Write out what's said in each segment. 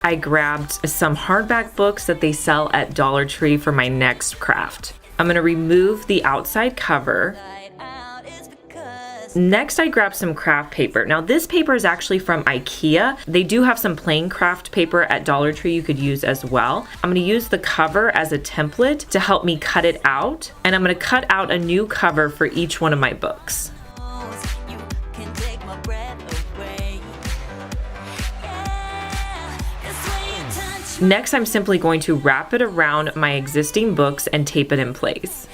I grabbed some hardback books that they sell at Dollar Tree for my next craft. I'm gonna remove the outside cover. Next, I grabbed some craft paper. Now this paper is actually from IKEA. They do have some plain craft paper at Dollar Tree you could use as well. I'm gonna use the cover as a template to help me cut it out. And I'm gonna cut out a new cover for each one of my books. Next, I'm simply going to wrap it around my existing books and tape it in place.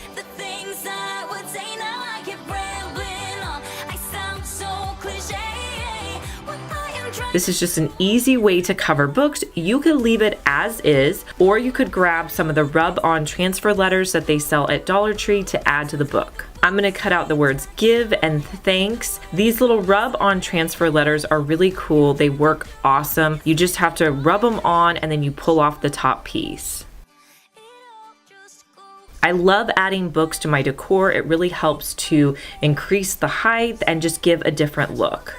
This is just an easy way to cover books. You could leave it as is, or you could grab some of the rub-on transfer letters that they sell at Dollar Tree to add to the book. I'm gonna cut out the words give and thanks. These little rub-on transfer letters are really cool. They work awesome. You just have to rub them on and then you pull off the top piece. I love adding books to my decor. It really helps to increase the height and just give a different look.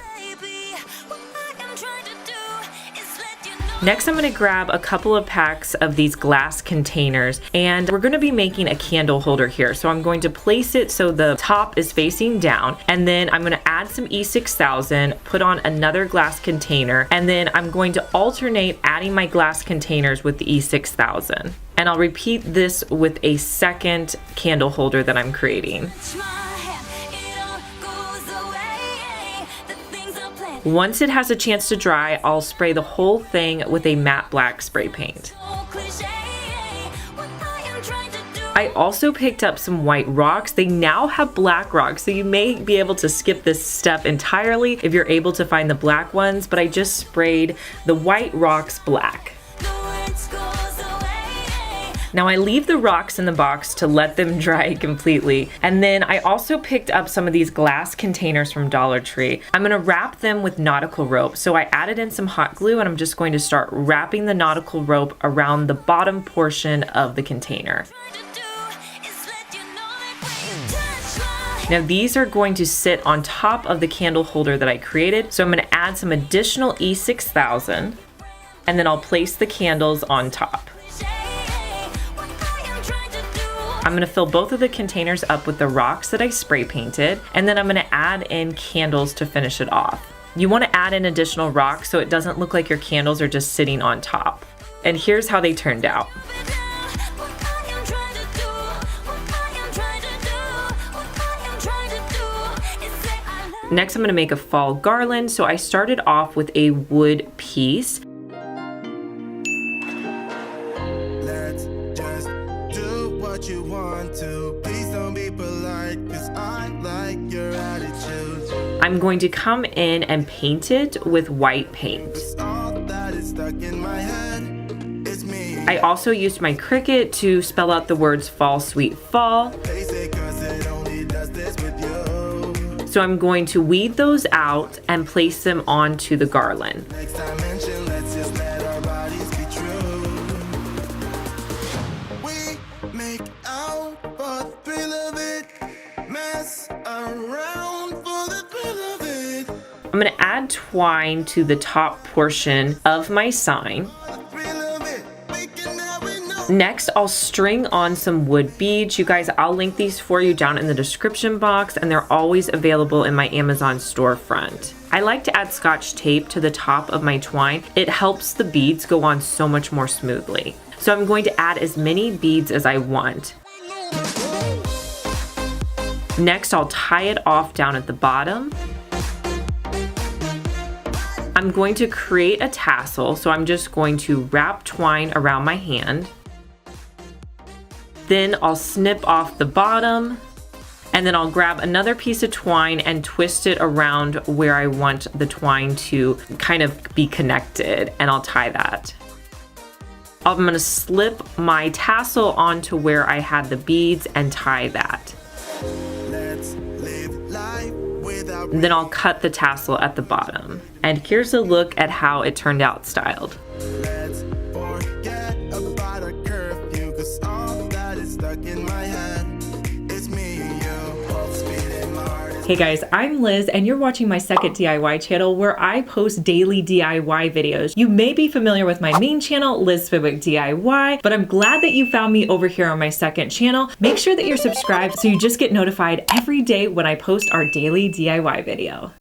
Next, I'm gonna grab a couple of packs of these glass containers, and we're gonna be making a candle holder here. So I'm going to place it so the top is facing down, and then I'm gonna add some E6000, put on another glass container, and then I'm going to alternate adding my glass containers with the E6000. And I'll repeat this with a second candle holder that I'm creating. Once it has a chance to dry, I'll spray the whole thing with a matte black spray paint. I also picked up some white rocks. They now have black rocks, so you may be able to skip this step entirely if you're able to find the black ones, but I just sprayed the white rocks black. Now I leave the rocks in the box to let them dry completely. And then I also picked up some of these glass containers from Dollar Tree. I'm gonna wrap them with nautical rope. So I added in some hot glue and I'm just going to start wrapping the nautical rope around the bottom portion of the container. Now these are going to sit on top of the candle holder that I created. So I'm gonna add some additional E6000 and then I'll place the candles on top. I'm gonna fill both of the containers up with the rocks that I spray painted, and then I'm gonna add in candles to finish it off. You wanna add in additional rocks so it doesn't look like your candles are just sitting on top. And here's how they turned out. Next, I'm gonna make a fall garland. So I started off with a wood piece. You want to. Please don't be polite, 'cause I like your attitude. I'm going to come in and paint it with white paint. I also used my Cricut to spell out the words fall sweet fall. So I'm going to weed those out and place them onto the garland. I'm gonna add twine to the top portion of my sign. Next, I'll string on some wood beads. You guys, I'll link these for you down in the description box, and they're always available in my Amazon storefront. I like to add Scotch tape to the top of my twine. It helps the beads go on so much more smoothly. So I'm going to add as many beads as I want. Next, I'll tie it off down at the bottom. I'm going to create a tassel, so I'm just going to wrap twine around my hand. Then I'll snip off the bottom, and then I'll grab another piece of twine and twist it around where I want the twine to kind of be connected, and I'll tie that. I'm gonna slip my tassel onto where I had the beads and tie that. And then I'll cut the tassel at the bottom. And here's a look at how it turned out styled. Let's forget about a curfew, 'cause all that is stuck in my head. It's me and you, both speeding my heart is Hey guys, I'm Liz and you're watching my second DIY channel where I post daily DIY videos. You may be familiar with my main channel, Liz Fenwick DIY, but I'm glad that you found me over here on my second channel. Make sure that you're subscribed so you just get notified every day when I post our daily DIY video.